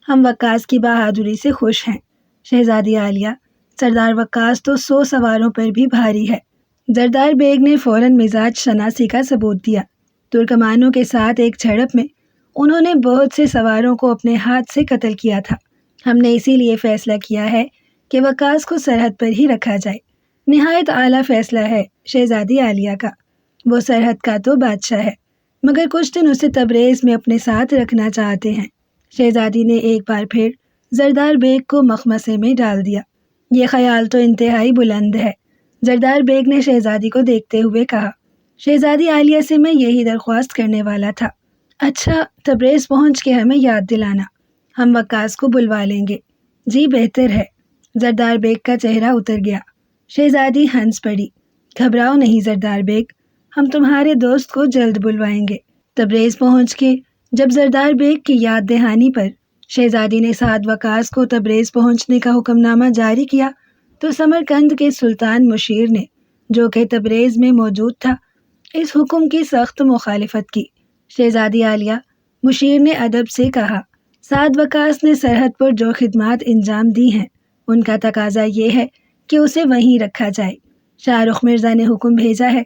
ہم وقاص کی بہادری سے خوش ہیں۔ شہزادی عالیہ، سردار وقاص تو 100 سواروں پر بھی بھاری ہے۔ زردار بیگ نے فوراً مزاج شناسی کا ثبوت دیا۔ ترکمانوں کے ساتھ ایک جھڑپ میں انہوں نے بہت سے سواروں کو اپنے ہاتھ سے قتل کیا تھا۔ ہم نے اسی لیے فیصلہ کیا ہے کہ وقاص کو سرحد پر ہی رکھا جائے۔ نہایت اعلیٰ فیصلہ ہے شہزادی عالیہ کا۔ وہ سرحد کا تو بادشاہ ہے، مگر کچھ دن اسے تبریز میں اپنے ساتھ رکھنا چاہتے ہیں۔ شہزادی نے ایک بار پھر زردار بیگ کو مخمصے میں ڈال دیا۔ یہ خیال تو انتہائی بلند ہے، زردار بیگ نے شہزادی کو دیکھتے ہوئے کہا۔ شہزادی عالیہ سے میں یہی درخواست کرنے والا تھا۔ اچھا، تبریز پہنچ کے ہمیں یاد دلانا، ہم وقاص کو بلوا لیں گے۔ جی بہتر ہے۔ زردار بیگ کا چہرہ اتر گیا۔ شہزادی ہنس پڑی۔ گھبراؤ نہیں زردار بیگ، ہم تمہارے دوست کو جلد بلوائیں گے۔ تبریز پہنچ کے جب زردار بیگ کی یاد دہانی پر شہزادی نے سعد وقاص کو تبریز پہنچنے کا حکم نامہ جاری کیا تو سمرقند کے سلطان مشیر نے، جو کہ تبریز میں موجود تھا، اس حکم کی سخت مخالفت کی۔ شہزادی عالیہ، مشیر نے ادب سے کہا، سعد وقاص نے سرحد پر جو خدمات انجام دی ہیں ان کا تقاضا یہ ہے کہ اسے وہیں رکھا جائے۔ شاہ رخ مرزا نے حکم بھیجا ہے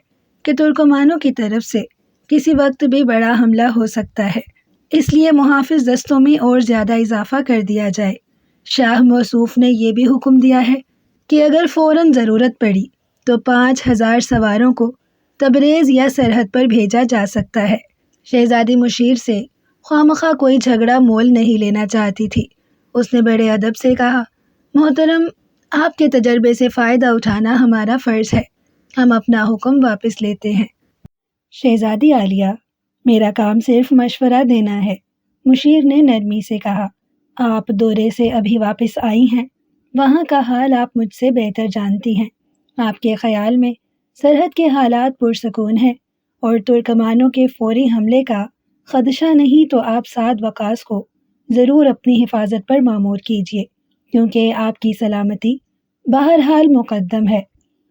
کہ ترکمانوں کی طرف سے کسی وقت بھی بڑا حملہ ہو سکتا ہے، اس لیے محافظ دستوں میں اور زیادہ اضافہ کر دیا جائے۔ شاہ موصوف نے یہ بھی حکم دیا ہے کہ اگر فوراً ضرورت پڑی تو 5000 سواروں کو تبریز یا سرحد پر بھیجا جا سکتا ہے۔ شہزادی مشیر سے خوامخواہ کوئی جھگڑا مول نہیں لینا چاہتی تھی۔ اس نے بڑے ادب سے کہا، محترم، آپ کے تجربے سے فائدہ اٹھانا ہمارا فرض ہے، ہم اپنا حکم واپس لیتے ہیں۔ شہزادی عالیہ، میرا کام صرف مشورہ دینا ہے، مشیر نے نرمی سے کہا۔ آپ دورے سے ابھی واپس آئی ہیں، وہاں کا حال آپ مجھ سے بہتر جانتی ہیں۔ آپ کے خیال میں سرحد کے حالات پرسکون ہیں اور ترکمانوں کے فوری حملے کا خدشہ نہیں، تو آپ سعد وقاص کو ضرور اپنی حفاظت پر مامور کیجیے، کیونکہ آپ کی سلامتی بہرحال مقدم ہے۔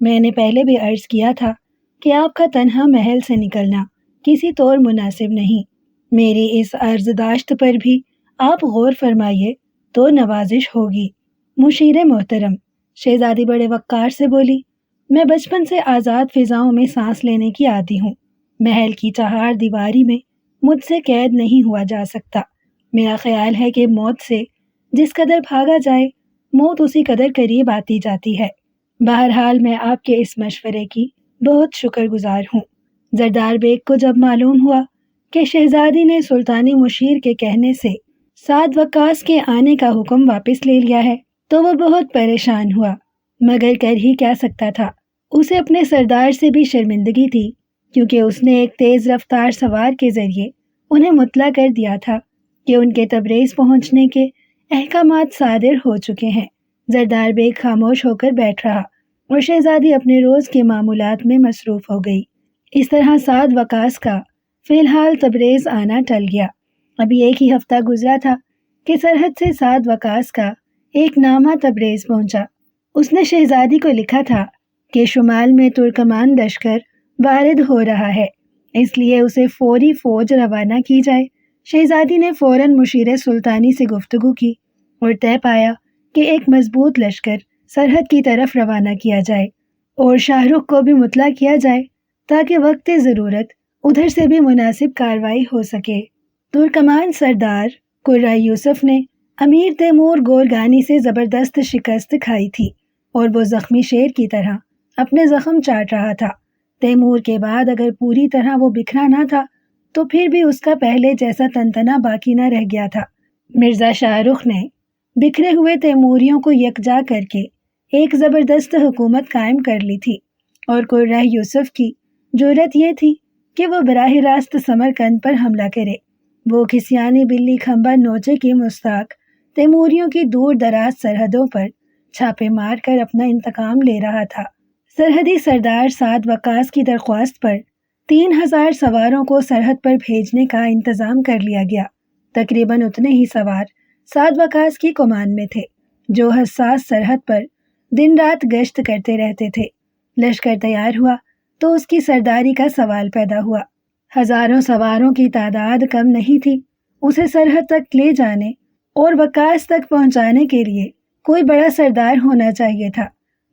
میں نے پہلے بھی عرض کیا تھا کہ آپ کا تنہا محل سے نکلنا کسی طور مناسب نہیں۔ میری اس عرض داشت پر بھی آپ غور فرمائیے تو نوازش ہوگی۔ مشیر محترم، شہزادی بڑے وقار سے بولی، میں بچپن سے آزاد فضاؤں میں سانس لینے کی عادی ہوں۔ محل کی چہار دیواری میں مجھ سے قید نہیں ہوا جا سکتا۔ میرا خیال ہے کہ موت سے جس قدر بھاگا جائے، موت اسی قدر قریب آتی جاتی ہے۔ بہرحال میں آپ کے اس مشورے کی بہت شکر گزار ہوں۔ زردار بیگ کو جب معلوم ہوا کہ شہزادی نے سلطانی مشیر کے کہنے سے سعد وقاص کے آنے کا حکم واپس لے لیا ہے تو وہ بہت پریشان ہوا، مگر کر ہی کیا سکتا تھا۔ اسے اپنے سردار سے بھی شرمندگی تھی، کیونکہ اس نے ایک تیز رفتار سوار کے ذریعے انہیں مطلع کر دیا تھا کہ ان کے تبریز پہنچنے کے احکامات صادر ہو چکے ہیں۔ زردار بیگ خاموش ہو کر بیٹھ رہا اور شہزادی اپنے روز کے معمولات میں مصروف ہو گئی۔ اس طرح سعد وقاص کا فی الحال تبریز آنا ٹل گیا۔ ابھی ایک ہی ہفتہ گزرا تھا کہ سرحد سے سعد وقاص کا ایک نامہ تبریز پہنچا۔ اس نے شہزادی کو لکھا تھا کہ شمال میں ترکمان لشکر وارد ہو رہا ہے، اس لیے اسے فوری فوج روانہ کی جائے۔ شہزادی نے فوراً مشیر سلطانی سے گفتگو کی اور طے پایا کہ ایک مضبوط لشکر سرحد کی طرف روانہ کیا جائے اور شاہ رخ کو بھی مطلع کیا جائے تاکہ وقت ضرورت ادھر سے بھی مناسب کارروائی ہو سکے۔ ترکمان سردار قرہ یوسف نے امیر تیمور گورگانی سے زبردست شکست کھائی تھی اور وہ زخمی شیر کی طرح اپنے زخم چاٹ رہا تھا۔ تیمور کے بعد اگر پوری طرح وہ بکھرا نہ تھا تو پھر بھی اس کا پہلے جیسا تنتنا باقی نہ رہ گیا تھا۔ مرزا شاہ رخ نے بکھرے ہوئے تیموریوں کو یکجا کر کے ایک زبردست حکومت قائم کر لی تھی، اور قرہ یوسف کی جرأت یہ تھی کہ وہ براہ راست سمرقند پر حملہ کرے۔ وہ کھسیانی بلی کھمبا نوچے کی مستاق تیموریوں کی دور دراز سرحدوں پر چھاپے مار کر اپنا انتقام لے رہا تھا۔ سرحدی سردار سعد وقاص کی درخواست پر 3000 سواروں کو سرحد پر بھیجنے کا انتظام کر لیا گیا۔ تقریباً اتنے ہی سوار سعد وقاص کی کمان میں تھے، جو حساس سرحد پر دن رات گشت کرتے رہتے تھے۔ لشکر تیار ہوا تو اس کی سرداری کا سوال پیدا ہوا۔ ہزاروں سواروں کی تعداد کم نہیں تھی۔ اسے سرحد تک لے جانے اور وکاس تک پہنچانے کے لیے کوئی بڑا سردار ہونا چاہیے تھا۔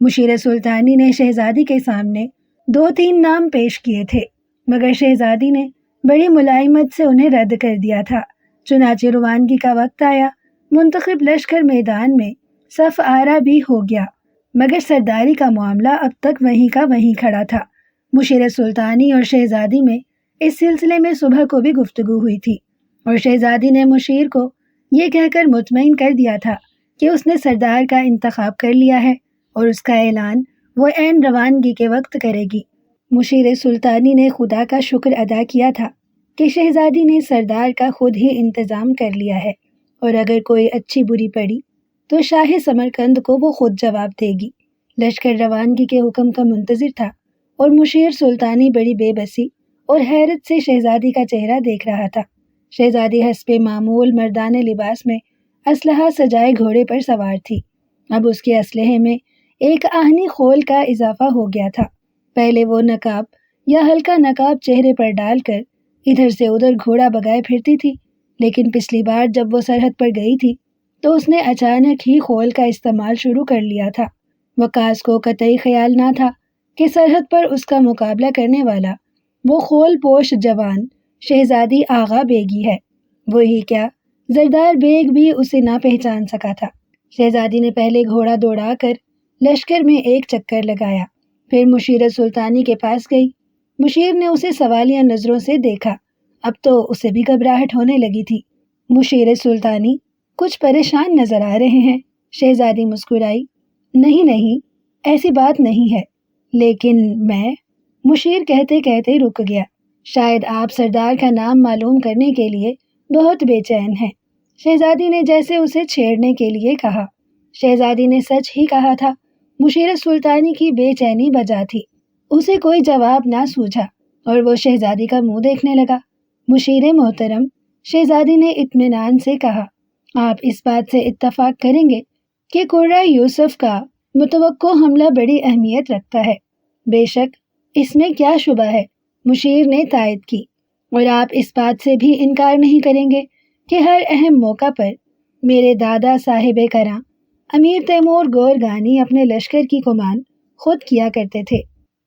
مشیر سلطانی نے شہزادی کے سامنے 2-3 نام پیش کیے تھے، مگر شہزادی نے بڑی ملائمت سے انہیں رد کر دیا تھا۔ چنانچہ روانگی کا وقت آیا، منتخب لشکر میدان میں صف آرا بھی ہو گیا، مگر سرداری کا معاملہ اب تک وہیں کا وہیں کھڑا تھا۔ مشیر سلطانی اور شہزادی میں اس سلسلے میں صبح کو بھی گفتگو ہوئی تھی، اور شہزادی نے مشیر کو یہ کہہ کر مطمئن کر دیا تھا کہ اس نے سردار کا انتخاب کر لیا ہے اور اس کا اعلان وہ عین روانگی کے وقت کرے گی۔ مشیر سلطانی نے خدا کا شکر ادا کیا تھا کہ شہزادی نے سردار کا خود ہی انتظام کر لیا ہے، اور اگر کوئی اچھی بری پڑی تو شاہ سمرقند کو وہ خود جواب دے گی۔ لشکر روانگی کے حکم کا منتظر تھا، اور مشیر سلطانی بڑی بے بسی اور حیرت سے شہزادی کا چہرہ دیکھ رہا تھا۔ شہزادی حسب معمول مردانہ لباس میں اسلحہ سجائے گھوڑے پر سوار تھی۔ اب اس کے اسلحے میں ایک آہنی خول کا اضافہ ہو گیا تھا۔ پہلے وہ نقاب یا ہلکا نقاب چہرے پر ڈال کر ادھر سے ادھر گھوڑا بگائے پھرتی تھی، لیکن پچھلی بار جب وہ سرحد پر گئی تھی تو اس نے اچانک ہی خول کا استعمال شروع کر لیا تھا۔ وقاص کو قطعی خیال نہ تھا کہ سرحد پر اس کا مقابلہ کرنے والا وہ خول پوش جوان شہزادی آغا بیگی ہے۔ وہی کیا، زردار بیگ بھی اسے نہ پہچان سکا تھا۔ شہزادی نے پہلے گھوڑا دوڑا کر لشکر میں ایک چکر لگایا، پھر مشیر سلطانی کے پاس گئی۔ مشیر نے اسے سوالیہ نظروں سے دیکھا، اب تو اسے بھی گھبراہٹ ہونے لگی تھی۔ مشیر سلطانی کچھ پریشان نظر آ رہے ہیں۔ شہزادی مسکرائی۔ نہیں نہیں، ایسی بات نہیں ہے، لیکن میں مشیر کہتے کہتے رک گیا۔ شاید آپ سردار کا نام معلوم کرنے کے لیے بہت بے چین ہیں، شہزادی نے جیسے اسے چھیڑنے کے لیے کہا۔ شہزادی نے سچ ہی کہا تھا۔ مشیر سلطانی کی بے چینی بجا تھی۔ اسے کوئی جواب نہ سوجھا اور وہ شہزادی کا منہ دیکھنے لگا۔ مشیر محترم، شہزادی نے اطمینان سے کہا، آپ اس بات سے اتفاق کریں گے کہ قرہ یوسف کا متوقع حملہ بڑی اہمیت رکھتا ہے۔ بے شک، اس میں کیا شبہ ہے، مشیر نے تائید کی۔ اور آپ اس بات سے بھی انکار نہیں کریں گے کہ ہر اہم موقع پر میرے دادا صاحب کراں امیر تیمور گورگانی اپنے لشکر کی کمان خود کیا کرتے تھے۔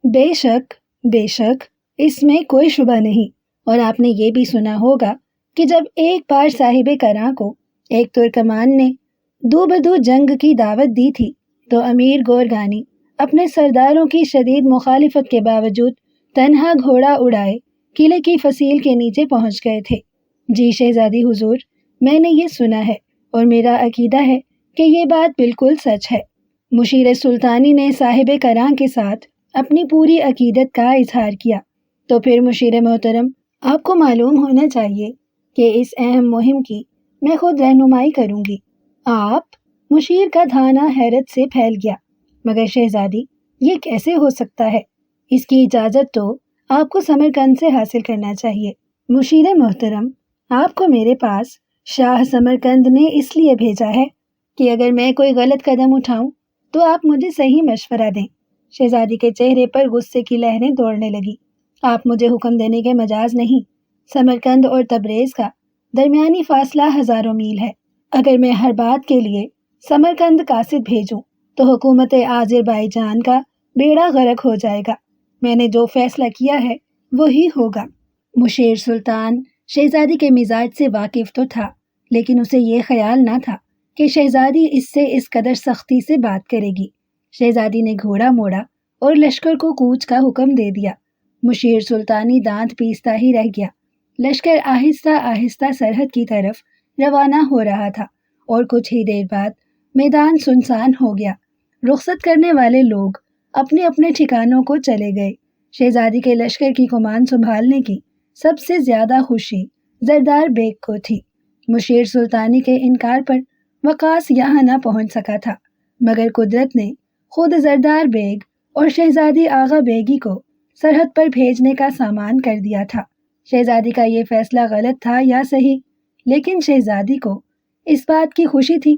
بے شک، بے شک، اس میں کوئی شبہ نہیں۔ اور آپ نے یہ بھی سنا ہوگا کہ جب ایک بار صاحب کراں کو ایک ترکمان نے دو بدو جنگ کی دعوت دی تھی تو امیر گورگانی اپنے سرداروں کی شدید مخالفت کے باوجود تنہا گھوڑا اڑائے قلعے کی فصیل کے نیچے پہنچ گئے تھے۔ جی شہزادی حضور، میں نے یہ سنا ہے اور میرا عقیدہ ہے کہ یہ بات بالکل سچ ہے۔ مشیر سلطانی نے صاحب کراں کے ساتھ اپنی پوری عقیدت کا اظہار کیا۔ تو پھر مشیر محترم، آپ کو معلوم ہونا چاہیے کہ اس اہم مہم کی میں خود رہنمائی کروں گی۔ آپ؟ مشیر کا دھانا حیرت سے پھیل گیا۔ مگر شہزادی، یہ کیسے ہو سکتا ہے؟ اس کی اجازت تو آپ کو سمرقند سے حاصل کرنا چاہیے۔ مشیر محترم، آپ کو میرے پاس شاہ سمرقند نے اس لیے بھیجا ہے کہ اگر میں کوئی غلط قدم اٹھاؤں تو آپ مجھے صحیح مشورہ دیں۔ شہزادی کے چہرے پر غصے کی لہریں دوڑنے لگی۔ آپ مجھے حکم دینے کے مجاز نہیں۔ سمرقند اور تبریز کا درمیانی فاصلہ ہزاروں میل ہے۔ اگر میں ہر بات کے لیے سمرقند قاصد بھیجوں تو حکومت آذربائیجان کا بیڑا غرق ہو جائے گا۔ میں نے جو فیصلہ کیا ہے وہی ہوگا۔ مشیر سلطان شہزادی کے مزاج سے واقف تو تھا، لیکن اسے یہ خیال نہ تھا کہ شہزادی اس سے اس قدر سختی سے بات کرے گی۔ شہزادی نے گھوڑا موڑا اور لشکر کو کوچ کا حکم دے دیا۔ مشیر سلطانی دانت پیستا ہی رہ گیا۔ لشکر آہستہ آہستہ سرحد کی طرف روانہ ہو رہا تھا اور کچھ ہی دیر بعد میدان سنسان ہو گیا۔ رخصت کرنے والے لوگ اپنے اپنے ٹھکانوں کو چلے گئے۔ شہزادی کے لشکر کی کمان سنبھالنے کی سب سے زیادہ خوشی زردار بیگ کو تھی۔ مشیر سلطانی کے انکار پر وقاص یہاں نہ پہنچ سکا تھا، مگر قدرت نے خود زردار بیگ اور شہزادی آغا بیگی کو سرحد پر بھیجنے کا سامان کر دیا تھا۔ شہزادی کا یہ فیصلہ غلط تھا یا صحیح، لیکن شہزادی کو اس بات کی خوشی تھی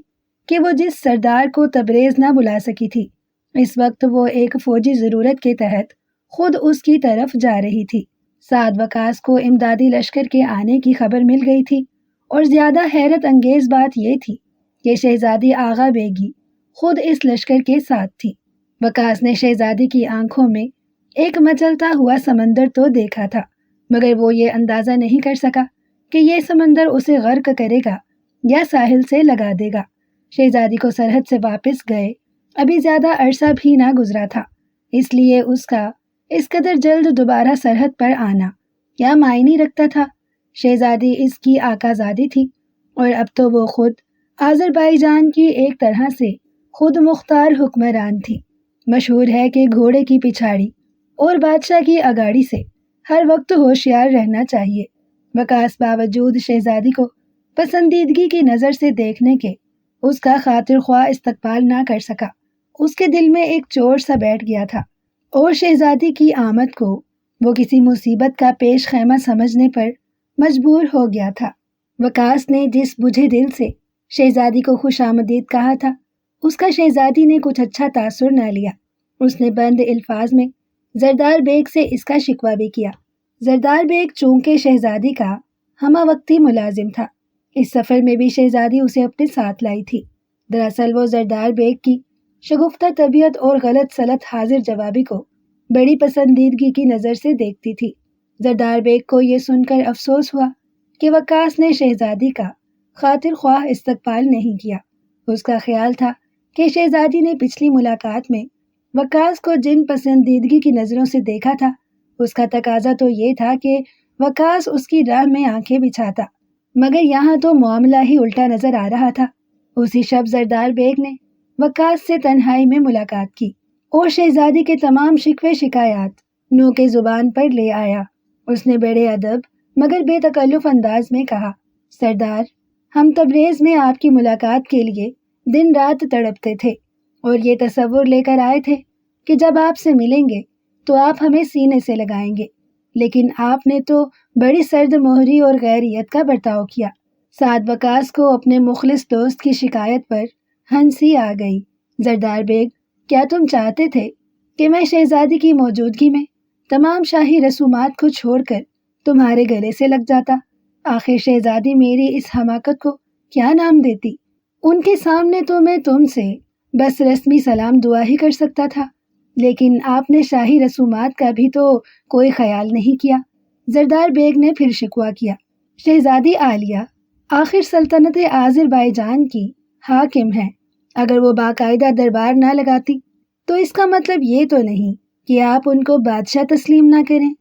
کہ وہ جس سردار کو تبریز نہ بلا سکی تھی، اس وقت وہ ایک فوجی ضرورت کے تحت خود اس کی طرف جا رہی تھی۔ سعد وقاص کو امدادی لشکر کے آنے کی خبر مل گئی تھی اور زیادہ حیرت انگیز بات یہ تھی کہ شہزادی آغا بیگی خود اس لشکر کے ساتھ تھی۔ وقاص نے شہزادی کی آنکھوں میں ایک مچلتا ہوا سمندر تو دیکھا تھا، مگر وہ یہ اندازہ نہیں کر سکا کہ یہ سمندر اسے غرق کرے گا یا ساحل سے لگا دے گا۔ شہزادی کو سرحد سے واپس گئے ابھی زیادہ عرصہ بھی نہ گزرا تھا، اس لیے اس کا اس قدر جلد دوبارہ سرحد پر آنا کیا معنی رکھتا تھا؟ شہزادی اس کی آقازادی تھی اور اب تو وہ خود آذربائیجان کی ایک طرح سے خود مختار حکمران تھی۔ مشہور ہے کہ گھوڑے کی پچھاڑی اور بادشاہ کی اگاڑی سے ہر وقت ہوشیار رہنا چاہیے۔ وقاص باوجود شہزادی کو پسندیدگی کی نظر سے دیکھنے کے اس کا خاطر خواہ استقبال نہ کر سکا۔ اس کے دل میں ایک چور سا بیٹھ گیا تھا اور شہزادی کی آمد کو وہ کسی مصیبت کا پیش خیمہ سمجھنے پر مجبور ہو گیا تھا۔ وقاص نے جس بجھے دل سے شہزادی کو خوش آمدید کہا تھا، اس کا شہزادی نے کچھ اچھا تاثر نہ لیا۔ اس نے بند الفاظ میں زردار بیگ سے اس کا شکوہ بھی کیا۔ زردار بیگ چونکہ شہزادی کا ہمہ وقتی ملازم تھا، اس سفر میں بھی شہزادی اسے اپنے ساتھ لائی تھی۔ دراصل وہ زردار بیگ کی شگفتہ طبیعت اور غلط سلط حاضر جوابی کو بڑی پسندیدگی کی نظر سے دیکھتی تھی۔ زردار بیگ کو یہ سن کر افسوس ہوا کہ وقاص نے شہزادی کا خاطر خواہ استقبال نہیں کیا۔ اس کا خیال تھا کہ شہزادی نے پچھلی ملاقات میں وقاص کو جن پسندیدگی کی نظروں سے دیکھا تھا، اس کا تقاضا تو یہ تھا کہ وقاص اس کی راہ میں آنکھیں بچھاتا، مگر یہاں تو معاملہ ہی الٹا نظر آ رہا تھا۔ اسی شب زردار بیگ نے وقاص سے تنہائی میں ملاقات کی اور شہزادی کے تمام شکوے شکایات نو کے زبان پر لے آیا۔ اس نے بڑے ادب مگر بے تکلف انداز میں کہا، سردار، ہم تبریز میں آپ کی ملاقات کے لیے دن رات تڑپتے تھے اور یہ تصور لے کر آئے تھے کہ جب آپ سے ملیں گے تو آپ ہمیں سینے سے لگائیں گے، لیکن آپ نے تو بڑی سرد مہری اور غیریت کا برتاؤ کیا۔ سعد وقاص کو اپنے مخلص دوست کی شکایت پر ہنسی آ گئی۔ زردار بیگ، کیا تم چاہتے تھے کہ میں شہزادی کی موجودگی میں تمام شاہی رسومات کو چھوڑ کر تمہارے گلے سے لگ جاتا؟ آخر شہزادی میری اس حماقت کو کیا نام دیتی؟ ان کے سامنے تو میں تم سے بس رسمی سلام دعا ہی کر سکتا تھا، لیکن آپ نے شاہی رسومات کا بھی تو کوئی خیال نہیں کیا۔ زردار بیگ نے پھر شکوہ کیا، شہزادی عالیہ آخر سلطنت آذربائیجان کی حاکم ہے، اگر وہ باقاعدہ دربار نہ لگاتی تو اس کا مطلب یہ تو نہیں کہ آپ ان کو بادشاہ تسلیم نہ کریں۔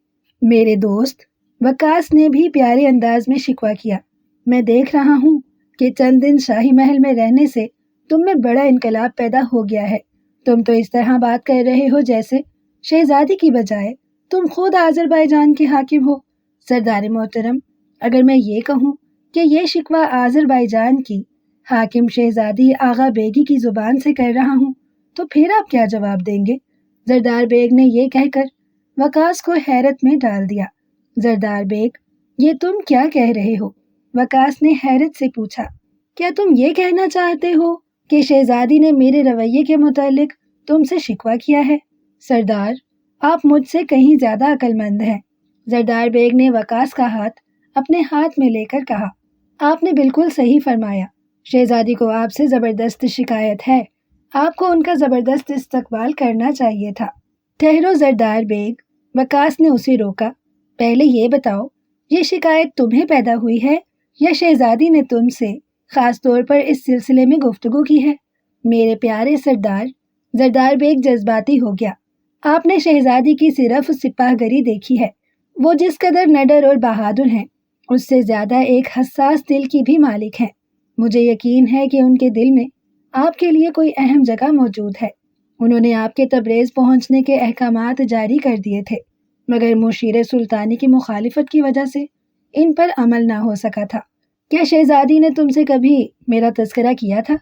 میرے دوست، وقاص نے بھی پیارے انداز میں شکوہ کیا، میں دیکھ رہا ہوں کہ چند دن شاہی محل میں رہنے سے تم میں بڑا انقلاب پیدا ہو گیا ہے۔ تم تو اس طرح بات کر رہے ہو جیسے شہزادی کی بجائے تم خود آذربائیجان کے حاکم ہو۔ سردار محترم، اگر میں یہ کہوں کہ یہ شکوہ آذربائیجان کی حاکم شہزادی آغا بیگی کی زبان سے کر رہا ہوں تو پھر آپ کیا جواب دیں گے؟ زردار بیگ نے یہ کہہ کر وقاص کو حیرت میں ڈال دیا۔ زردار بیگ، یہ تم کیا کہہ رہے ہو؟ وقاص نے حیرت سے پوچھا۔ کیا تم یہ کہنا چاہتے ہو کہ شہزادی نے میرے رویے کے متعلق تم سے شکوہ کیا ہے؟ سردار، آپ مجھ سے کہیں زیادہ عقل مند ہیں۔ زردار بیگ نے وقاص کا ہاتھ اپنے ہاتھ میں لے کر کہا، آپ نے بالکل صحیح فرمایا، شہزادی کو آپ سے زبردست شکایت ہے، آپ کو ان کا زبردست استقبال کرنا چاہیے تھا۔ ٹھہرو زردار بیگ، وقاص نے اسے روکا، پہلے یہ بتاؤ، یہ شکایت تمہیں پیدا ہوئی ہے یا شہزادی نے تم سے خاص طور پر اس سلسلے میں گفتگو کی ہے؟ میرے پیارے سردار، زردار بیگ جذباتی ہو گیا، آپ نے شہزادی کی صرف سپاہ گری دیکھی ہے، وہ جس قدر نڈر اور بہادر ہیں اس سے زیادہ ایک حساس دل کی بھی مالک ہیں۔ مجھے یقین ہے کہ ان کے دل میں آپ کے لیے کوئی اہم جگہ موجود ہے۔ انہوں نے آپ کے تبریز پہنچنے کے احکامات جاری کر دیے تھے، مگر مشیر سلطانی کی مخالفت کی وجہ سے ان پر عمل نہ ہو سکا تھا۔ کیا شہزادی نے تم سے کبھی میرا تذکرہ کیا تھا؟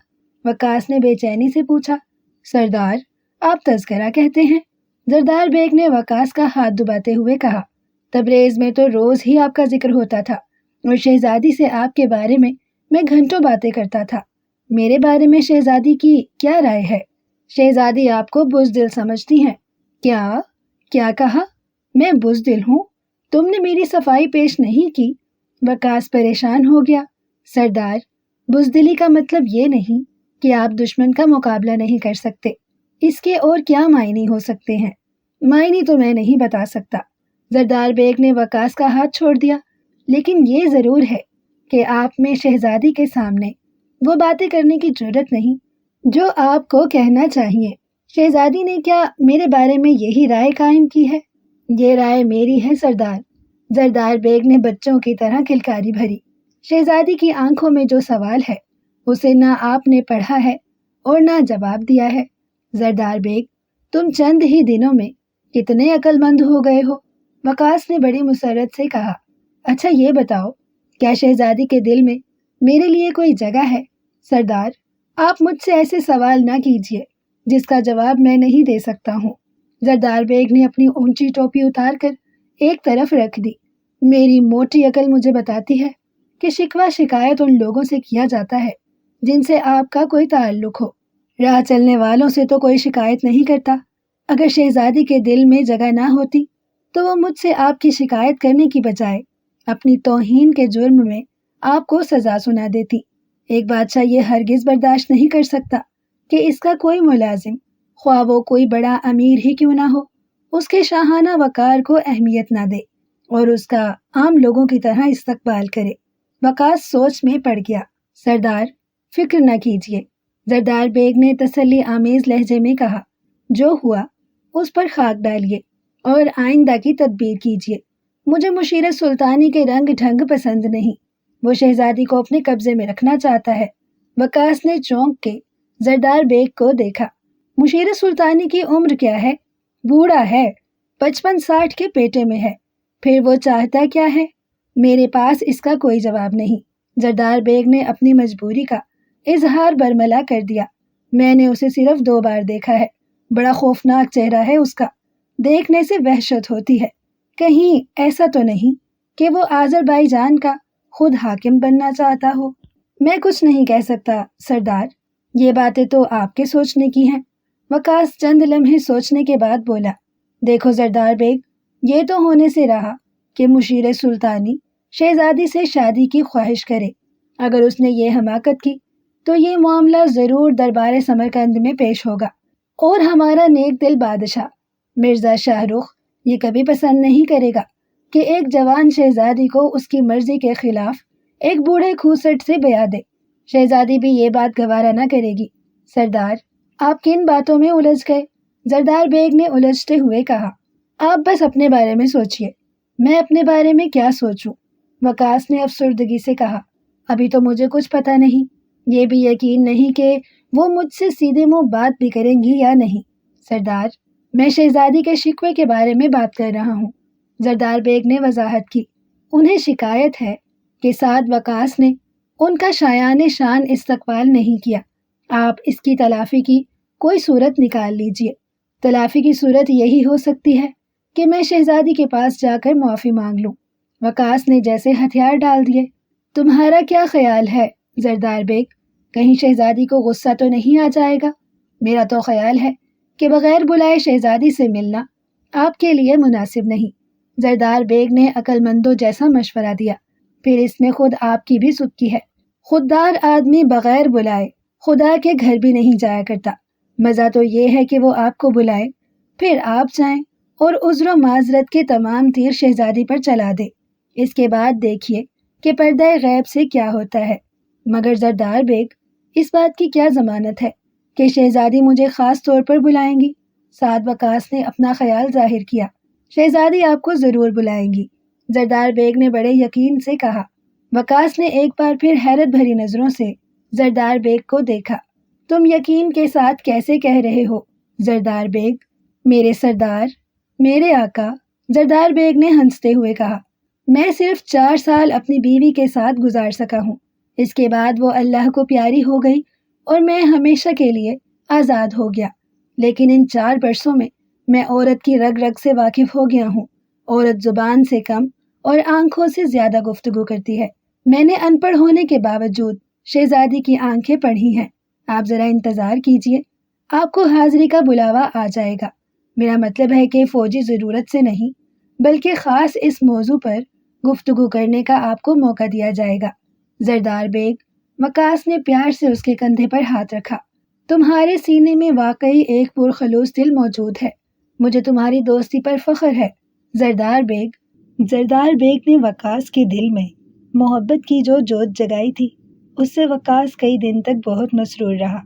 وقاص نے بے چینی سے پوچھا۔ سردار، آپ تذکرہ کہتے ہیں؟ زردار بیگ نے وقاص کا ہاتھ دباتے ہوئے کہا، تبریز میں تو روز ہی آپ کا ذکر ہوتا تھا اور شہزادی سے آپ کے بارے میں گھنٹوں باتیں کرتا تھا۔ میرے بارے میں شہزادی کی کیا رائے ہے؟ شہزادی آپ کو بزدل سمجھتی ہیں۔ کیا کہا؟ میں بزدل ہوں؟ تم نے میری صفائی پیش نہیں کی؟ وقاص پریشان ہو گیا۔ سردار، بزدلی کا مطلب یہ نہیں کہ آپ دشمن کا مقابلہ نہیں کر سکتے۔ اس کے اور کیا معنی ہو سکتے ہیں؟ معنی تو میں نہیں بتا سکتا۔ زردار بیگ نے وقاص کا ہاتھ چھوڑ دیا۔ لیکن یہ ضرور ہے کہ آپ میں شہزادی کے سامنے وہ باتیں کرنے کی جرت نہیں جو آپ کو کہنا چاہیے۔ شہزادی نے کیا میرے بارے میں یہی رائے قائم کی ہے؟ یہ رائے میری ہے سردار۔ زردار بیگ نے بچوں کی طرح کلکاری بھری۔ شہزادی کی آنکھوں میں جو سوال ہے اسے نہ آپ نے پڑھا ہے اور نہ جواب دیا ہے۔ زردار بیگ، تم چند ہی دنوں میں کتنے عقل مند ہو گئے ہو؟ وقاص نے بڑی مسرت سے کہا۔ اچھا یہ بتاؤ، کیا شہزادی کے دل میں میرے لیے کوئی جگہ ہے؟ سردار، آپ مجھ سے ایسے سوال نہ کیجیے جس کا جواب میں نہیں دے سکتا ہوں۔ زردار بیگ نے اپنی اونچی ٹوپی اتار کر ایک طرف رکھ دی۔ میری موٹی عقل مجھے بتاتی ہے کہ شکوہ شکایت ان لوگوں سے کیا جاتا ہے جن سے آپ کا کوئی تعلق ہو۔ راہ چلنے والوں سے تو کوئی شکایت نہیں کرتا۔ اگر شہزادی کے دل میں جگہ نہ ہوتی تو وہ مجھ سے آپ کی شکایت کرنے کی بجائے اپنی توہین کے جرم میں آپ کو سزا سنا دیتی۔ ایک بادشاہ یہ ہرگز برداشت نہیں کر سکتا کہ اس کا کوئی ملازم، خواہ وہ کوئی بڑا امیر ہی کیوں نہ ہو، اس کے شاہانہ وقار کو اہمیت نہ دے اور اس کا عام لوگوں کی طرح استقبال کرے۔ وقاص سوچ میں پڑ گیا۔ سردار، فکر نہ کیجیے، زردار بیگ نے تسلی آمیز لہجے میں کہا۔ جو ہوا اس پر خاک ڈالیے اور آئندہ کی تدبیر کیجیے۔ مجھے مشیر سلطانی کے رنگ ڈھنگ پسند نہیں۔ وہ شہزادی کو اپنے قبضے میں رکھنا چاہتا ہے۔ وقاص نے چونک کے زردار بیگ کو دیکھا۔ مشیر سلطانی کی عمر کیا ہے؟ بوڑھا ہے، 55-60 کے پیٹے میں ہے۔ پھر وہ چاہتا کیا ہے؟ میرے پاس اس کا کوئی جواب نہیں۔ زردار بیگ نے اپنی مجبوری کا اظہار برملا کر دیا۔ میں نے اسے صرف 2 بار دیکھا ہے۔ بڑا خوفناک چہرہ ہے اس کا، دیکھنے سے وحشت ہوتی ہے۔ کہیں ایسا تو نہیں کہ وہ آذربائیجان کا خود حاکم بننا چاہتا ہو؟ میں کچھ نہیں کہہ سکتا سردار، یہ باتیں تو آپ کے سوچنے کی ہیں۔ وقاص چند لمحے سوچنے کے بعد بولا۔ دیکھو زردار بیگ، یہ تو ہونے سے رہا کہ مشیر سلطانی شہزادی سے شادی کی خواہش کرے۔ اگر اس نے یہ حماقت کی تو یہ معاملہ ضرور دربار سمرقند میں پیش ہوگا، اور ہمارا نیک دل بادشاہ مرزا شاہ رخ یہ کبھی پسند نہیں کرے گا کہ ایک جوان شہزادی کو اس کی مرضی کے خلاف ایک بوڑھے کھوسٹ سے بیاہ دے۔ شہزادی بھی یہ بات گوارا نہ کرے گی۔ سردار، آپ کن باتوں میں الجھ گئے؟ زردار بیگ نے الجھتے ہوئے کہا۔ آپ بس اپنے بارے میں سوچئے۔ میں اپنے بارے میں کیا سوچوں؟ وقاص نے افسردگی سے کہا۔ ابھی تو مجھے کچھ پتہ نہیں، یہ بھی یقین نہیں کہ وہ مجھ سے سیدھے منہ بات بھی کریں گی یا نہیں۔ سردار، میں شہزادی کے شکوے کے بارے میں بات کر رہا ہوں۔ زردار بیگ نے وضاحت کی۔ انہیں شکایت ہے کہ سعد وقاص نے ان کا شایان شان استقبال نہیں کیا۔ آپ اس کی تلافی کی کوئی صورت نکال لیجئے۔ تلافی کی صورت یہی ہو سکتی ہے کہ میں شہزادی کے پاس جا کر معافی مانگ لوں۔ وقاص نے جیسے ہتھیار ڈال دیے۔ تمہارا کیا خیال ہے زردار بیگ؟ کہیں شہزادی کو غصہ تو نہیں آ جائے گا؟ میرا تو خیال ہے کہ بغیر بلائے شہزادی سے ملنا آپ کے لیے مناسب نہیں۔ زردار بیگ نے عقل مندوں جیسا مشورہ دیا۔ پھر اس میں خود آپ کی بھی سبکی ہے۔ خوددار آدمی بغیر بلائے خدا کے گھر بھی نہیں جایا کرتا۔ مزہ تو یہ ہے کہ وہ آپ کو بلائے، پھر آپ جائیں اور عذر و معذرت کے تمام تیر شہزادی پر چلا دے۔ اس کے بعد دیکھیے کہ پردہ غیب سے کیا ہوتا ہے۔ مگر زردار بیگ، اس بات کی کیا ضمانت ہے کہ شہزادی مجھے خاص طور پر بلائیں گی؟ سعد وقاص نے اپنا خیال ظاہر کیا۔ شہزادی آپ کو ضرور بلائیں گی، زردار بیگ نے بڑے یقین سے کہا۔ وقاص نے ایک بار پھر حیرت بھری نظروں سے زردار بیگ کو دیکھا۔ تم یقین کے ساتھ کیسے کہہ رہے ہو زردار بیگ؟ میرے سردار، میرے آقا، زردار بیگ نے ہنستے ہوئے کہا۔ میں صرف 4 سال اپنی بیوی کے ساتھ گزار سکا ہوں۔ اس کے بعد وہ اللہ کو پیاری ہو گئی اور میں ہمیشہ کے لیے آزاد ہو گیا۔ لیکن ان 4 برسوں میں عورت کی رگ رگ سے واقف ہو گیا ہوں۔ عورت زبان سے کم اور آنکھوں سے زیادہ گفتگو کرتی ہے۔ میں نے ان پڑھ ہونے کے باوجود شہزادی کی آنکھیں پڑھی ہیں۔ آپ ذرا انتظار کیجئے، آپ کو حاضری کا بلاوا آ جائے گا۔ میرا مطلب ہے کہ فوجی ضرورت سے نہیں، بلکہ خاص اس موضوع پر گفتگو کرنے کا آپ کو موقع دیا جائے گا۔ زردار بیگ، وقاص نے پیار سے اس کے کندھے پر ہاتھ رکھا، تمہارے سینے میں واقعی ایک پرخلوص دل موجود ہے، مجھے تمہاری دوستی پر فخر ہے زردار بیگ نے وقاص کے دل میں محبت کی جو جوت جگائی تھی، اس سے وقاص کئی دن تک بہت مسرور رہا۔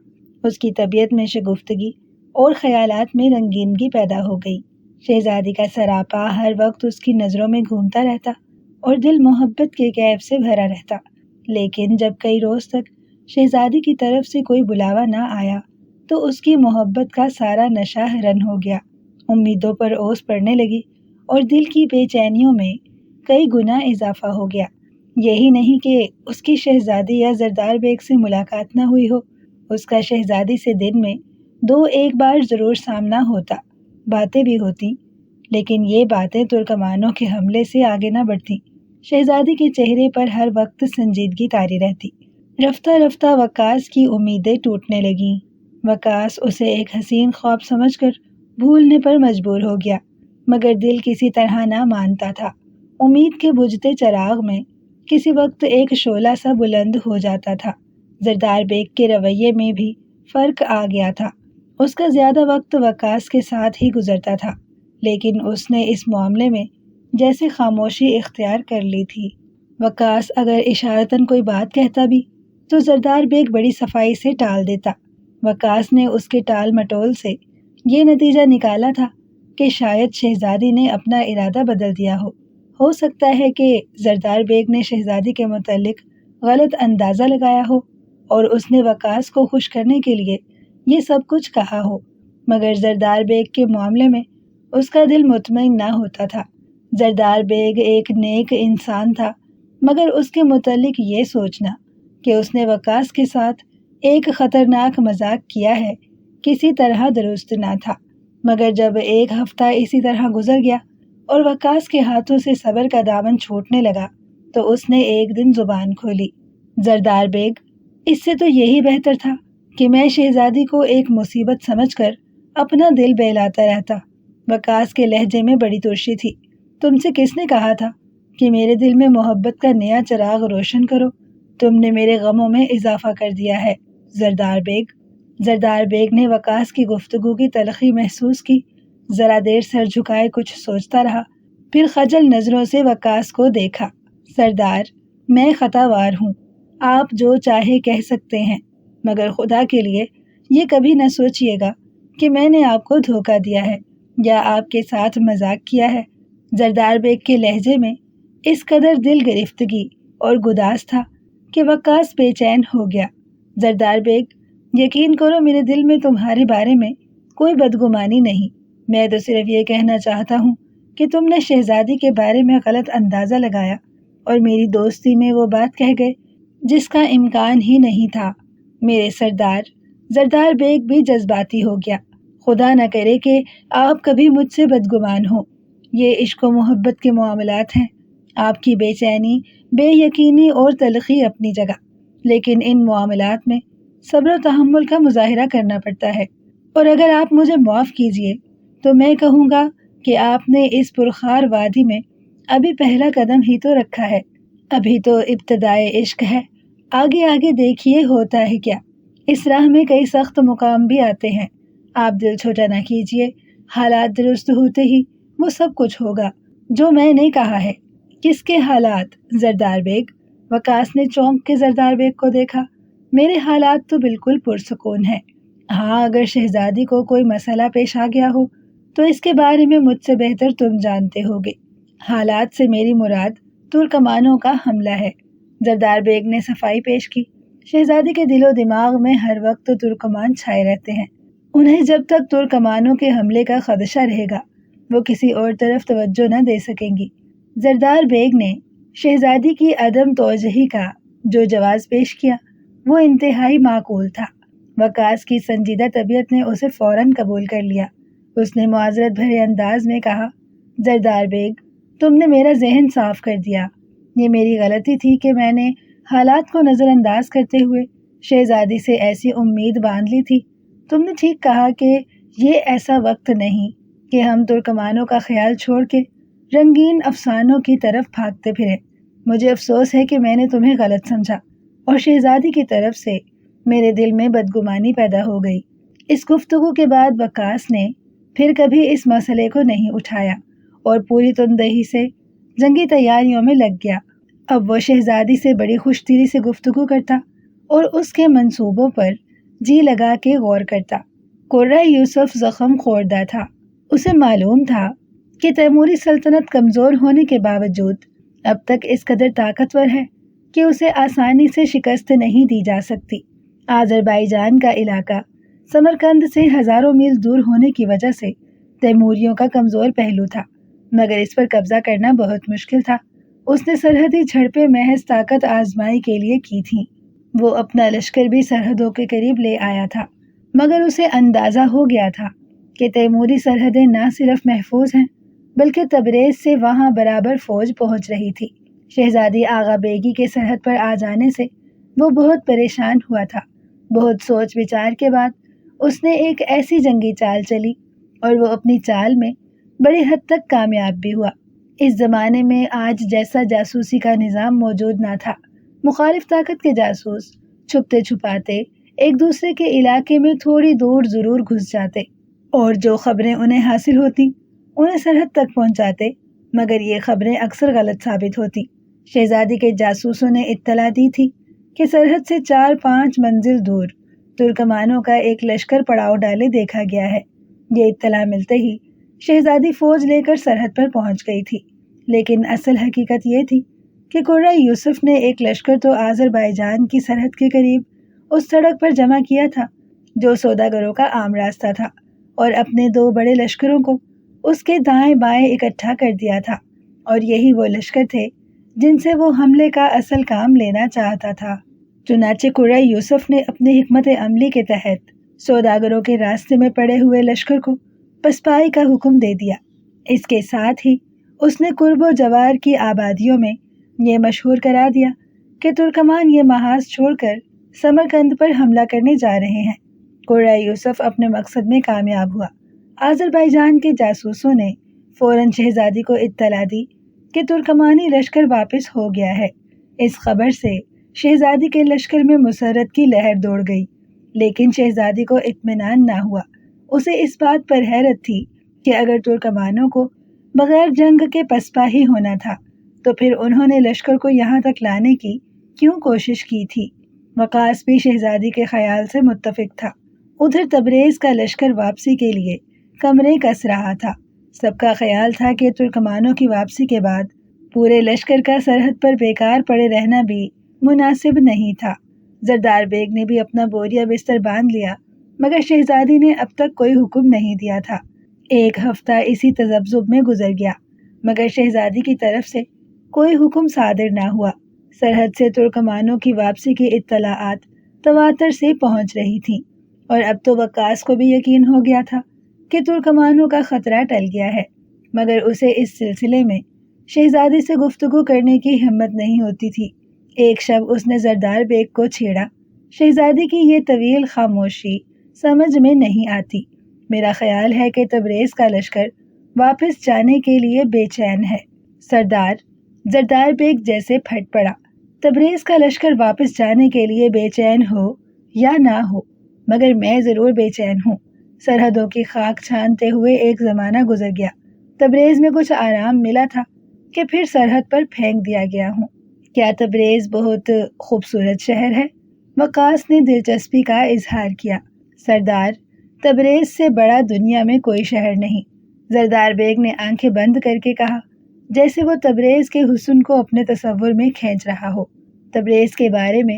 اس کی طبیعت میں شگفتگی اور خیالات میں رنگینگی پیدا ہو گئی۔ شہزادی کا سراپا ہر وقت اس کی نظروں میں گھومتا رہتا اور دل محبت کے کیف سے بھرا رہتا، لیکن جب کئی روز تک شہزادی کی طرف سے کوئی بلاوا نہ آیا تو اس کی محبت کا سارا نشہ رن ہو گیا، امیدوں پر اوس پڑنے لگی اور دل کی بے چینیوں میں کئی گنا اضافہ ہو گیا۔ یہی نہیں کہ اس کی شہزادی یا زردار بیگ سے ملاقات نہ ہوئی ہو، اس کا شہزادی سے دن میں 2-1 بار ضرور سامنا ہوتا، باتیں بھی ہوتی، لیکن یہ باتیں ترکمانوں کے حملے سے آگے نہ بڑھتی۔ شہزادی کے چہرے پر ہر وقت سنجیدگی طاری رہتی۔ رفتہ رفتہ وقاص کی امیدیں ٹوٹنے لگیں۔ وقاص اسے ایک حسین خواب سمجھ کر بھولنے پر مجبور ہو گیا، مگر دل کسی طرح نہ مانتا تھا۔ امید کے بجھتے چراغ میں کسی وقت ایک شعلہ سا بلند ہو جاتا تھا۔ زردار بیگ کے رویے میں بھی فرق آ گیا تھا۔ اس کا زیادہ وقت وقاص کے ساتھ ہی گزرتا تھا، لیکن اس نے اس معاملے میں جیسے خاموشی اختیار کر لی تھی۔ وقاص اگر اشارتاً کوئی بات کہتا بھی تو زردار بیگ بڑی صفائی سے ٹال دیتا۔ وقاص نے اس کے ٹال مٹول سے یہ نتیجہ نکالا تھا کہ شاید شہزادی نے اپنا ارادہ بدل دیا ہو سکتا ہے کہ زردار بیگ نے شہزادی کے متعلق غلط اندازہ لگایا ہو اور اس نے وقاص کو خوش کرنے کے لیے یہ سب کچھ کہا ہو، مگر زردار بیگ کے معاملے میں اس کا دل مطمئن نہ ہوتا تھا۔ زردار بیگ ایک نیک انسان تھا، مگر اس کے متعلق یہ سوچنا کہ اس نے وقاص کے ساتھ ایک خطرناک مذاق کیا ہے کسی طرح درست نہ تھا۔ مگر جب 1 ہفتہ اسی طرح گزر گیا اور وقاص کے ہاتھوں سے صبر کا دامن چھوٹنے لگا تو اس نے ایک دن زبان کھولی۔ زردار بیگ، اس سے تو یہی بہتر تھا کہ میں شہزادی کو ایک مصیبت سمجھ کر اپنا دل بہلاتا رہتا۔ وقاص کے لہجے میں بڑی ترشی تھی۔ تم سے کس نے کہا تھا کہ میرے دل میں محبت کا نیا چراغ روشن کرو؟ تم نے میرے غموں میں اضافہ کر دیا ہے زردار بیگ نے وقاص کی گفتگو کی تلخی محسوس کی، ذرا دیر سر جھکائے کچھ سوچتا رہا، پھر خجل نظروں سے وقاص کو دیکھا۔ سردار، میں خطا وار ہوں، آپ جو چاہے کہہ سکتے ہیں، مگر خدا کے لیے یہ کبھی نہ سوچئے گا کہ میں نے آپ کو دھوکہ دیا ہے یا آپ کے ساتھ مذاق کیا ہے۔ زردار بیگ کے لہجے میں اس قدر دل گرفتگی اور گداز تھا کہ وقاص بے چین ہو گیا۔ زردار بیگ، یقین کرو میرے دل میں تمہارے بارے میں کوئی بدگمانی نہیں، میں تو صرف یہ کہنا چاہتا ہوں کہ تم نے شہزادی کے بارے میں غلط اندازہ لگایا اور میری دوستی میں وہ بات کہہ گئے جس کا امکان ہی نہیں تھا۔ میرے سردار، زردار بیگ بھی جذباتی ہو گیا، خدا نہ کرے کہ آپ کبھی مجھ سے بدگمان ہو، یہ عشق و محبت کے معاملات ہیں، آپ کی بے چینی، بے یقینی اور تلخی اپنی جگہ، لیکن ان معاملات میں صبر و تحمل کا مظاہرہ کرنا پڑتا ہے، اور اگر آپ مجھے معاف کیجئے تو میں کہوں گا کہ آپ نے اس پرخار وادی میں ابھی پہلا قدم ہی تو رکھا ہے، ابھی تو ابتدائے عشق ہے، آگے آگے دیکھیے ہوتا ہے کیا۔ اس راہ میں کئی سخت مقام بھی آتے ہیں، آپ دل چھوٹا نہ کیجئے، حالات درست ہوتے ہی وہ سب کچھ ہوگا جو میں نے کہا ہے۔ کس کے حالات؟ زردار بیگ، وقاص نے چونک کے زردار بیگ کو دیکھا۔ میرے حالات تو بالکل پرسکون ہیں، ہاں اگر شہزادی کو کوئی مسئلہ پیش آ گیا ہو تو اس کے بارے میں مجھ سے بہتر تم جانتے ہوگے۔ حالات سے میری مراد ترکمانوں کا حملہ ہے۔ زردار بیگ نے صفائی پیش کی۔ شہزادی کے دل و دماغ میں ہر وقت ترکمان چھائے رہتے ہیں، انہیں جب تک ترکمانوں کے حملے کا خدشہ رہے گا وہ کسی اور طرف توجہ نہ دے سکیں گی۔ زردار بیگ نے شہزادی کی عدم توجہی کا جو جواز پیش کیا وہ انتہائی معقول تھا۔ وقاص کی سنجیدہ طبیعت نے اسے فوراً قبول کر لیا۔ اس نے معذرت بھرے انداز میں کہا، زردار بیگ، تم نے میرا ذہن صاف کر دیا، یہ میری غلطی تھی کہ میں نے حالات کو نظر انداز کرتے ہوئے شہزادی سے ایسی امید باندھ لی تھی۔ تم نے ٹھیک کہا کہ یہ ایسا وقت نہیں کہ ہم ترکمانوں کا خیال چھوڑ کے رنگین افسانوں کی طرف بھاگتے پھریں۔ مجھے افسوس ہے کہ میں نے تمہیں غلط سمجھا اور شہزادی کی طرف سے میرے دل میں بدگمانی پیدا ہو گئی۔ اس گفتگو کے بعد وقاص نے پھر کبھی اس مسئلے کو نہیں اٹھایا اور پوری تندہی سے جنگی تیاریوں میں لگ گیا۔ اب وہ شہزادی سے بڑی خوش دلی سے گفتگو کرتا اور اس کے منصوبوں پر جی لگا کے غور کرتا۔ قرہ یوسف زخم خوردہ تھا۔ اسے معلوم تھا کہ تیموری سلطنت کمزور ہونے کے باوجود اب تک اس قدر طاقتور ہے کہ اسے آسانی سے شکست نہیں دی جا سکتی۔ آذربائیجان کا علاقہ سمرقند سے ہزاروں میل دور ہونے کی وجہ سے تیموریوں کا کمزور پہلو تھا، مگر اس پر قبضہ کرنا بہت مشکل تھا۔ اس نے سرحدی جھڑپیں محض طاقت آزمائی کے لیے کی تھیں۔ وہ اپنا لشکر بھی سرحدوں کے قریب لے آیا تھا، مگر اسے اندازہ ہو گیا تھا کہ تیموری سرحدیں نہ صرف محفوظ ہیں بلکہ تبریز سے وہاں برابر فوج پہنچ رہی تھی۔ شہزادی آغا بیگی کے سرحد پر آ جانے سے وہ بہت پریشان ہوا تھا۔ بہت سوچ وچار کے بعد اس نے ایک ایسی جنگی چال چلی اور وہ اپنی چال میں بڑی حد تک کامیاب بھی ہوا۔ اس زمانے میں آج جیسا جاسوسی کا نظام موجود نہ تھا۔ مخالف طاقت کے جاسوس چھپتے چھپاتے ایک دوسرے کے علاقے میں تھوڑی دور ضرور گھس جاتے اور جو خبریں انہیں حاصل ہوتی انہیں سرحد تک پہنچاتے، مگر یہ خبریں اکثر غلط ثابت ہوتی۔ شہزادی کے جاسوسوں نے اطلاع دی تھی کہ سرحد سے 4-5 منزل دور ترکمانوں کا ایک لشکر پڑاؤ ڈالے دیکھا گیا ہے۔ یہ اطلاع ملتے ہی شہزادی فوج لے کر سرحد پر پہنچ گئی تھی، لیکن اصل حقیقت یہ تھی کہ قرہ یوسف نے ایک لشکر تو آذربائیجان کی سرحد کے قریب اس سڑک پر جمع کیا تھا جو سوداگروں کا عام راستہ تھا، اور اپنے 2 بڑے لشکروں کو اس کے دائیں بائیں اکٹھا کر دیا تھا، اور یہی وہ لشکر تھے جن سے وہ حملے کا اصل کام لینا چاہتا تھا۔ چنانچہ قرہ یوسف نے اپنی حکمت عملی کے تحت سوداگروں کے راستے میں پڑے ہوئے لشکر کو پسپائی کا حکم دے دیا۔ اس کے ساتھ ہی اس نے قرب و جوار کی آبادیوں میں یہ مشہور کرا دیا کہ ترکمان یہ محاذ چھوڑ کر سمرقند پر حملہ کرنے جا رہے ہیں۔ قرہ یوسف اپنے مقصد میں کامیاب ہوا۔ آذربائیجان کے جاسوسوں نے فوراً شہزادی کو اطلاع دی کہ ترکمانی لشکر واپس ہو گیا ہے۔ اس خبر سے شہزادی کے لشکر میں مسرت کی لہر دوڑ گئی، لیکن شہزادی کو اطمینان نہ ہوا۔ اسے اس بات پر حیرت تھی کہ اگر ترکمانوں کو بغیر جنگ کے پسپا ہی ہونا تھا تو پھر انہوں نے لشکر کو یہاں تک لانے کی کیوں کوشش کی تھی۔ وقاص بھی شہزادی کے خیال سے متفق تھا۔ ادھر تبریز کا لشکر واپسی کے لیے کمرے کس رہا تھا۔ سب کا خیال تھا کہ ترکمانوں کی واپسی کے بعد پورے لشکر کا سرحد پر بیکار پڑے رہنا بھی مناسب نہیں تھا۔ زردار بیگ نے بھی اپنا بوریا بستر باندھ لیا، مگر شہزادی نے اب تک کوئی حکم نہیں دیا تھا۔ 1 ہفتہ اسی تذبذب میں گزر گیا، مگر شہزادی کی طرف سے کوئی حکم صادر نہ ہوا۔ سرحد سے ترکمانوں کی واپسی کی اطلاعات تواتر سے پہنچ رہی تھیں، اور اب تو وقاص کو بھی یقین ہو گیا تھا کہ ترکمانوں کا خطرہ ٹل گیا ہے، مگر اسے اس سلسلے میں شہزادی سے گفتگو کرنے کی ہمت نہیں ہوتی تھی۔ ایک شب اس نے زردار بیگ کو چھیڑا، شہزادی کی یہ طویل خاموشی سمجھ میں نہیں آتی۔ میرا خیال ہے کہ تبریز کا لشکر واپس جانے کے لیے بے چین ہے۔ سردار زردار بیگ جیسے پھٹ پڑا۔ تبریز کا لشکر واپس جانے کے لیے بے چین ہو یا نہ ہو، مگر میں ضرور بے چین ہوں۔ سرحدوں کی خاک چھانتے ہوئے ایک زمانہ گزر گیا، تبریز میں کچھ آرام ملا تھا کہ پھر سرحد پر پھینک دیا گیا ہوں۔ کیا تبریز بہت خوبصورت شہر ہے؟ وقاص نے دلچسپی کا اظہار کیا۔ سردار، تبریز سے بڑا دنیا میں کوئی شہر نہیں، زردار بیگ نے آنکھیں بند کر کے کہا، جیسے وہ تبریز کے حسن کو اپنے تصور میں کھینچ رہا ہو۔ تبریز کے بارے میں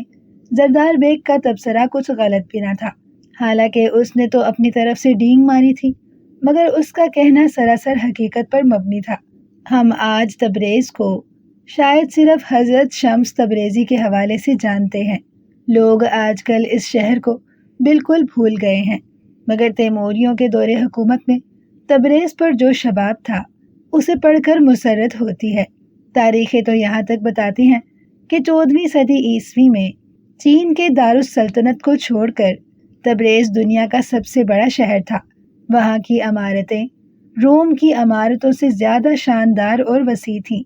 زردار بیگ کا تبصرہ کچھ غلط بھی نہ تھا، حالانکہ اس نے تو اپنی طرف سے ڈینگ ماری تھی، مگر اس کا کہنا سراسر حقیقت پر مبنی تھا۔ ہم آج تبریز کو شاید صرف حضرت شمس تبریزی کے حوالے سے جانتے ہیں۔ لوگ آج کل اس شہر کو بالکل بھول گئے ہیں، مگر تیموریوں کے دور حکومت میں تبریز پر جو شباب تھا اسے پڑھ کر مسرت ہوتی ہے۔ تاریخیں تو یہاں تک بتاتی ہیں کہ 14ویں صدی عیسوی میں چین کے دارالسلطنت کو چھوڑ کر تبریز دنیا کا سب سے بڑا شہر تھا۔ وہاں کی عمارتیں روم کی عمارتوں سے زیادہ شاندار اور وسیع تھیں۔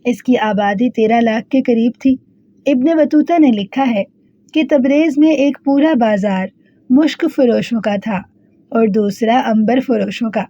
اس کی آبادی 13 لاکھ کے قریب تھی۔ ابن بطوطہ نے لکھا ہے کہ تبریز میں ایک پورا بازار مشک فروشوں کا تھا اور دوسرا عنبر فروشوں کا۔